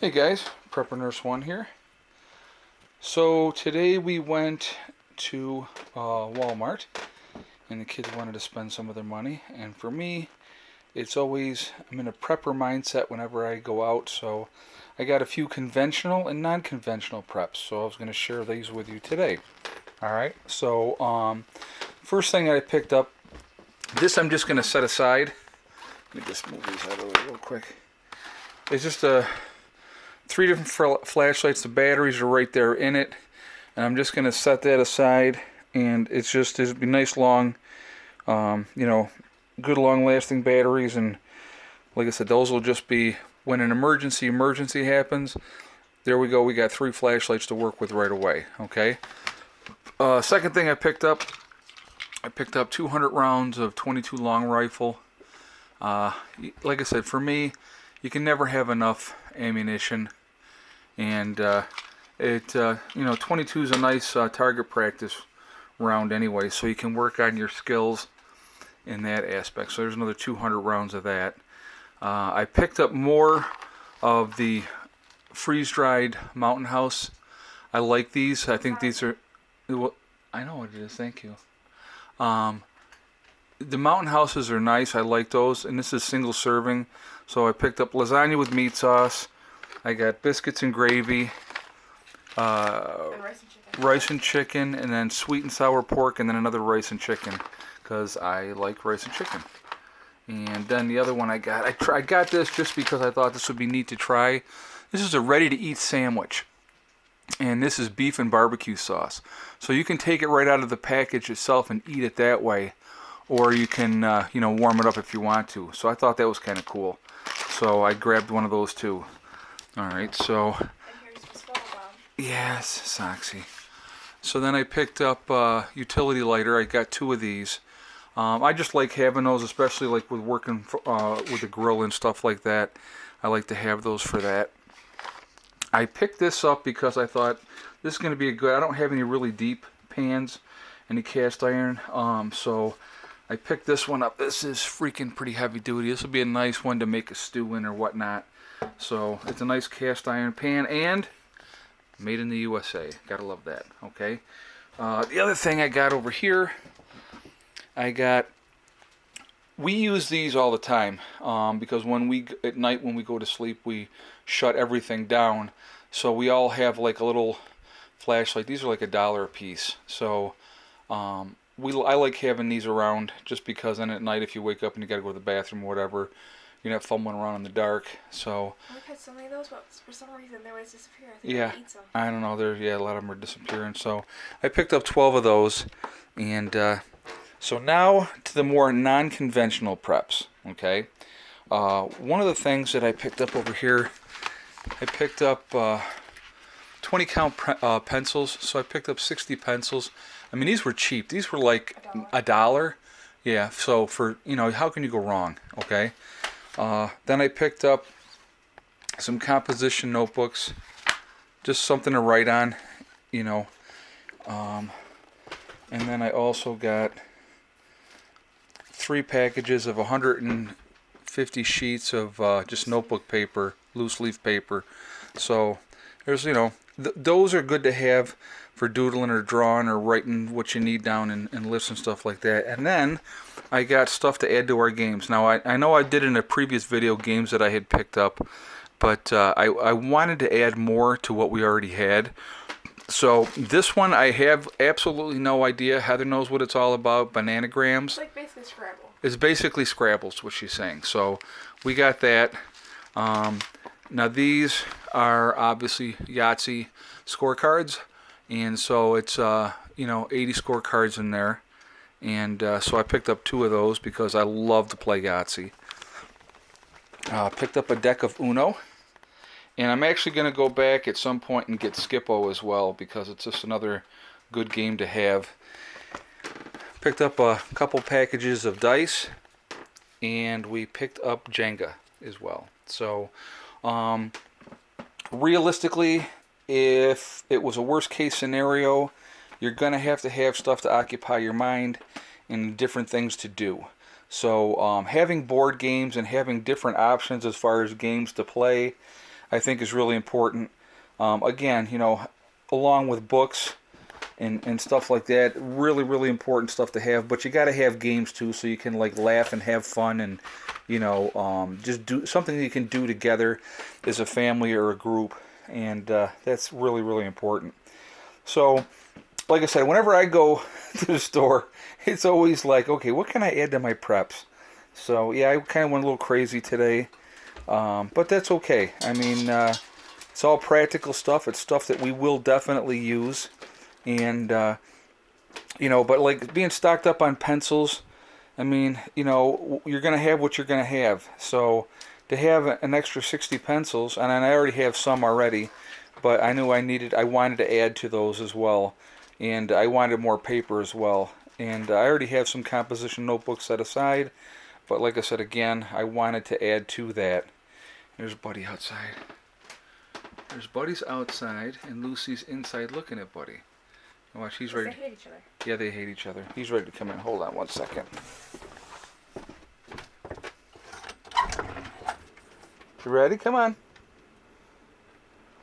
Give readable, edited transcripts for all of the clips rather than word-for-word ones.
Hey guys, Prepper Nurse 1 here. So today we went to Walmart and the kids wanted to spend some of their money. And for me, I'm in a prepper mindset whenever I go out. So I got a few conventional and non-conventional preps. So I was going to share these with you today. Alright, so first thing I picked up, this I'm just going to set aside. Let me just move these out of the way real quick. It's just three different flashlights. The batteries are right there in it, and I'm just going to set that aside. And it'll be nice long, good long lasting batteries. And like I said, those will just be when an emergency happens. There we go. We got three flashlights to work with right away. Okay. Second thing I picked up 200 rounds of 22 long rifle. Like I said, for me, you can never have enough ammunition, and 22 is a nice target practice round anyway, so you can work on your skills in that aspect. So there's another 200 rounds of that. I picked up more of the freeze-dried Mountain House. I like these. I think these are... Well, I know what it is. Thank you. The Mountain Houses are nice. I like those. And this is single serving. So I picked up lasagna with meat sauce. I got biscuits and gravy. And Rice and chicken. And then sweet and sour pork. And then another rice and chicken. Because I like rice and chicken. And then the other one I got this just because I thought this would be neat to try. This is a ready-to-eat sandwich. And this is beef and barbecue sauce. So you can take it right out of the package itself and eat it that way. Or you can, warm it up if you want to. So I thought that was kind of cool. So I grabbed one of those too. Alright, so... And here's the swallow bomb. Yes, Soxy. So then I picked up utility lighter. I got two of these. I just like having those, especially like with working with the grill and stuff like that. I like to have those for that. I picked this up because I thought this is going to be a good... I don't have any really deep pans, any cast iron, so I picked this one up. This is freaking pretty heavy duty. This will be a nice one to make a stew in or whatnot. So it's a nice cast iron pan and made in the USA. Gotta love that. Okay. The other thing I got over here, we use these all the time because at night when we go to sleep, we shut everything down. So we all have like a little flashlight. These are like $1 a piece. So I like having these around just because then at night if you wake up and you got to go to the bathroom or whatever, you're not fumbling around in the dark. So We've had so many of those, but for some reason they always disappear. I think yeah, I eat some. I don't know. A lot of them are disappearing. So I picked up 12 of those, and so now to the more non-conventional preps. Okay, one of the things that I picked up over here, I picked up 20 count pencils. So I picked up 60 pencils. I mean, these were cheap. These were like $1. Yeah, so for, how can you go wrong? Okay. Then I picked up some composition notebooks. Just something to write on, And then I also got 3 packages of 150 sheets of just notebook paper, loose leaf paper. So there's, those are good to have for doodling or drawing or writing what you need down in lists and stuff like that. And then I got stuff to add to our games. Now I know I did in a previous video games that I had picked up, but I wanted to add more to what we already had. So this one I have absolutely no idea. Heather knows what it's all about. Bananagrams. It's like basically Scrabble. It's basically Scrabble's what she's saying. So we got that. Now these are obviously Yahtzee scorecards. And so it's 80 scorecards in there. And so I picked up 2 of those because I love to play Yahtzee. Picked up a deck of Uno. And I'm actually going to go back at some point and get Skippo as well because it's just another good game to have. Picked up a couple packages of dice. And we picked up Jenga as well. So realistically, if it was a worst case scenario, you're going to have stuff to occupy your mind and different things to do. So having board games and having different options as far as games to play I think is really important. Again, along with books and stuff like that, really, really important stuff to have. But you got to have games too, so you can like laugh and have fun and just do something you can do together as a family or a group, and that's really, really important. So, like I said, whenever I go to the store, it's always like, okay, what can I add to my preps? So yeah, I kind of went a little crazy today, but that's okay. I mean, it's all practical stuff. It's stuff that we will definitely use, and but like being stocked up on pencils, I mean, you're gonna have what you're gonna have. So to have an extra 60 pencils, and I already have some already, but I knew I wanted to add to those as well, and I wanted more paper as well. And I already have some composition notebooks set aside, but like I said again, I wanted to add to that. There's Buddy outside. There's Buddy's outside, and Lucy's inside looking at Buddy. Watch, he's ready. They hate each other. Yeah, they hate each other. He's ready to come in. Hold on one second. You ready? Come on.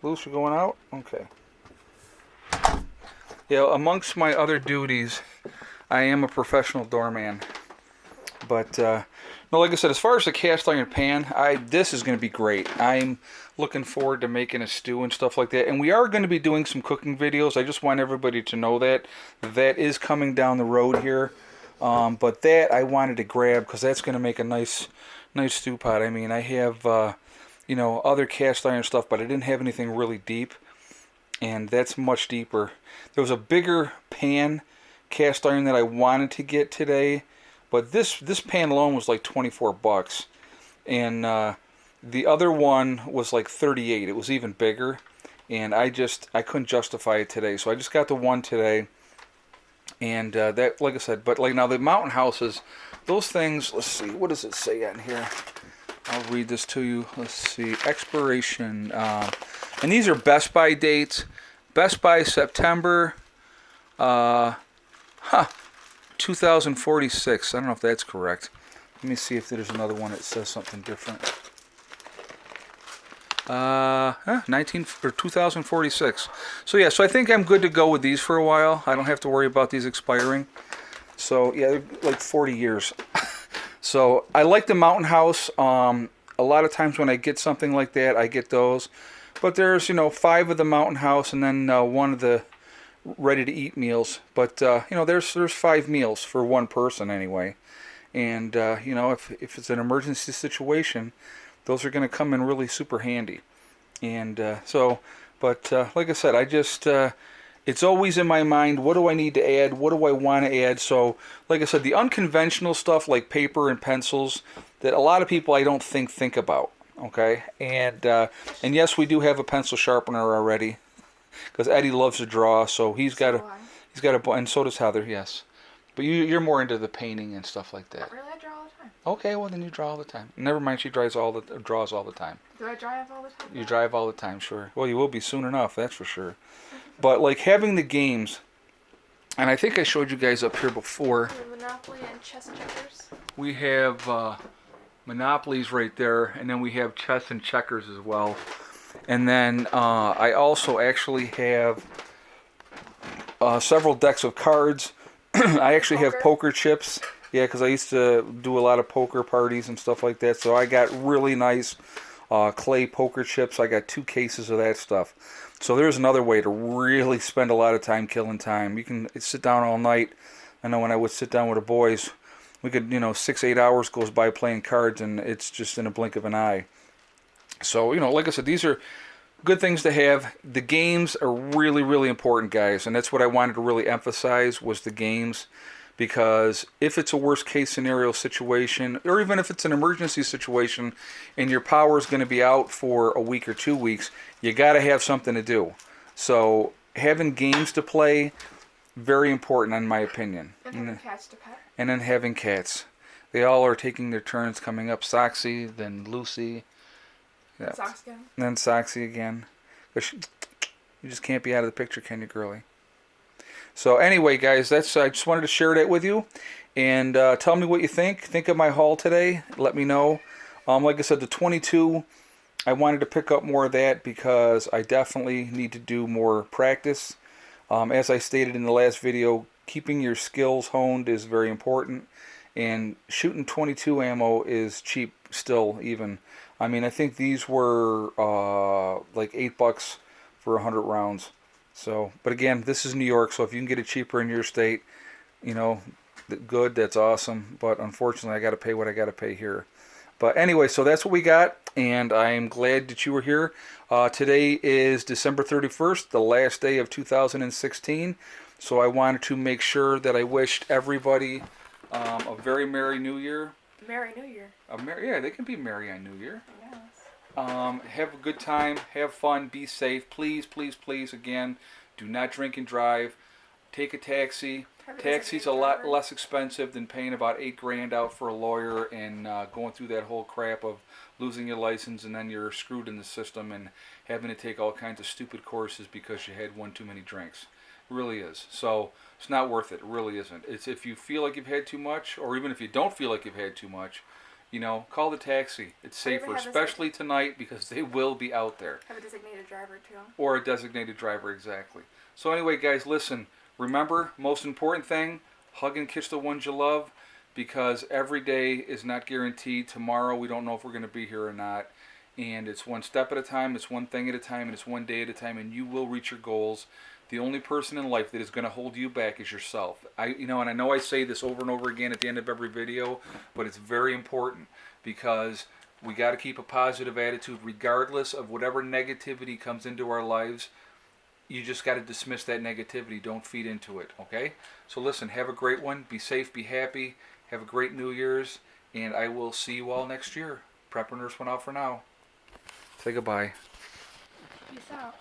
Lucy, going out? Okay. Yeah, amongst my other duties, I am a professional doorman. But, no, like I said, as far as the cast iron pan, this is going to be great. I'm looking forward to making a stew and stuff like that. And we are going to be doing some cooking videos. I just want everybody to know that. That is coming down the road here. But that I wanted to grab because that's going to make a nice stew pot. I mean, I have, other cast iron stuff, but I didn't have anything really deep. And that's much deeper. There was a bigger pan cast iron that I wanted to get today, but this pan alone was like $24, and the other one was like $38. It was even bigger, and I couldn't justify it today, so I just got the one today. And that, like I said, but like now the mountain houses, those things. Let's see, what does it say on here? I'll read this to you. Let's see, expiration. And these are Best Buy dates. Best Buy September 2046. I don't know if that's correct. Let me see if there's another one that says something different. 2046. So yeah, so I think I'm good to go with these for a while. I don't have to worry about these expiring. So yeah, they're like 40 years. So I like the Mountain House. A lot of times when I get something like that, I get those. But there's, 5 of the Mountain House and then one of the ready-to-eat meals. But, there's 5 meals for one person anyway. And, if it's an emergency situation, those are going to come in really super handy. And like I said, it's always in my mind, what do I need to add? What do I want to add? So, like I said, the unconventional stuff like paper and pencils that a lot of people I don't think about. Okay, and yes, we do have a pencil sharpener already, because Eddie loves to draw, so he's got a, and so does Heather. Yes, but you're more into the painting and stuff like that. Not really, I draw all the time. Okay, well then you draw all the time. Never mind, she draws all the time. Do I drive all the time? You drive all the time, sure. Well, you will be soon enough, that's for sure. But like having the games, and I think I showed you guys up here before. Monopoly and chess and checkers. We have Monopoly's right there, and then we have chess and checkers as well. And then I also actually have several decks of cards. I actually have poker chips. Yeah, because I used to do a lot of poker parties and stuff like that. So I got really nice clay poker chips. I got 2 cases of that stuff. So there's another way to really spend a lot of time killing time. You can sit down all night. I know when I would sit down with the boys, we could, 6-8 hours goes by playing cards, and it's just in a blink of an eye. So, like I said, these are good things to have. The games are really, really important, guys, and that's what I wanted to really emphasize was the games, because if it's a worst case scenario situation, or even if it's an emergency situation, and your power is going to be out for a week or 2 weeks, you got to have something to do. So having games to play, very important in my opinion. And having cats to pet. And then having cats. They all are taking their turns coming up. Soxy, then Lucy. Yeah. Socks again. And then Soxy again. You just can't be out of the picture, can you, girlie? So anyway, guys, I just wanted to share that with you. And tell me what you think. Think of my haul today. Let me know. Like I said, the 22 I wanted to pick up more of that because I definitely need to do more practice. As I stated in the last video, keeping your skills honed is very important, and shooting 22 ammo is cheap still. Even, I mean, I think these were like $8 for 100 rounds. So, but again, this is New York, so if you can get it cheaper in your state, you know, good, that's awesome. But unfortunately, I got to pay what I got to pay here. But anyway, so that's what we got, and I'm glad that you were here. Today is December 31st, the last day of 2016. So I wanted to make sure that I wished everybody a very Merry New Year. Merry New Year. Yeah, they can be merry on New Year. Yes. Have a good time, have fun, be safe. Please, please, please, again, do not drink and drive. Take a taxi. Have a Taxi's a designated lot driver. less expensive than paying about $8,000 out for a lawyer and going through that whole crap of losing your license, and then you're screwed in the system and having to take all kinds of stupid courses because you had one too many drinks. It really is. So it's not worth it. It really isn't. It's if you feel like you've had too much, or even if you don't feel like you've had too much, call the taxi. It's Or even safer, have a especially tonight because they will be out there. Have a designated driver too. Or a designated driver, exactly. So anyway, guys, listen. Remember, most important thing, hug and kiss the ones you love, because every day is not guaranteed. Tomorrow, we don't know if we're going to be here or not. And it's one step at a time, it's one thing at a time, and it's one day at a time, and you will reach your goals. The only person in life that is going to hold you back is yourself. And I know I say this over and over again at the end of every video, but it's very important because we got to keep a positive attitude regardless of whatever negativity comes into our lives. You just got to dismiss that negativity. Don't feed into it, okay? So listen, have a great one. Be safe, be happy. Have a great New Year's, and I will see you all next year. Prepper Nurse went out for now. Say goodbye. Peace out.